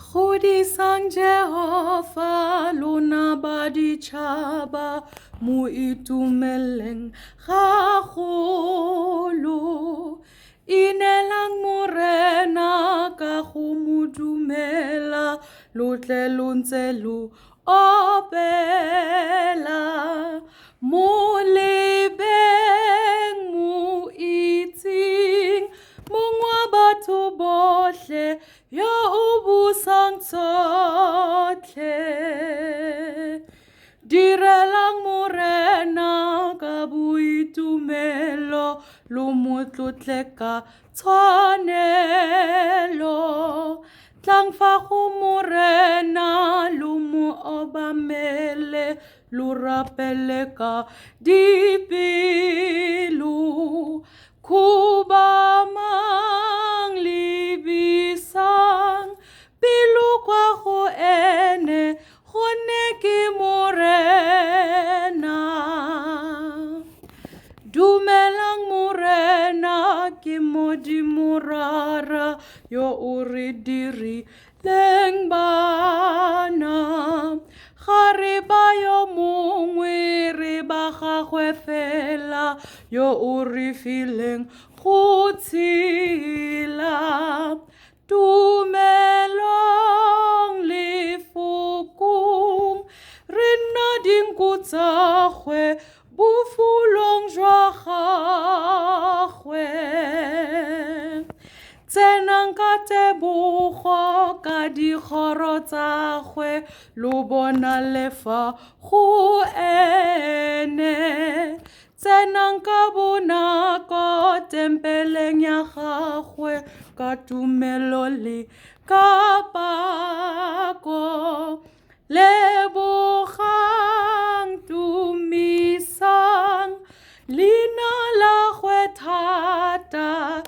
Godisang Jehova lona baditšhaba mo itumeleng gagolo. Inelang morena ka go mo dumela lo tle lo ntse lo opela mo lebeng mo itseng mong wa batho botlhe yo o busang tsotlhe. Direlang morena ka boitumelo lo mo tlotle ka tshwanelo. Tlang fa go morena lo mo obamele lo rapele ka dipelo. Khubamang libisang pelo kwa go ene gonne ke morena. Dumelang morena ke Modimo rara yo o re dirileng bana. Ga re ba yo mongwe re ba gagwe fela yo o re fileng go tshela. Tumelong lefokong re nna dinku tsa gwe bofulong jwa gagwe. Tsenang ka tebogo ka dikgoro tsa gwe lo bona lefa go ene. Tsenang ka bonako tempeleng ya gagwe ka tumelo le ka pako. Lebogang tumisang leina la gwe thata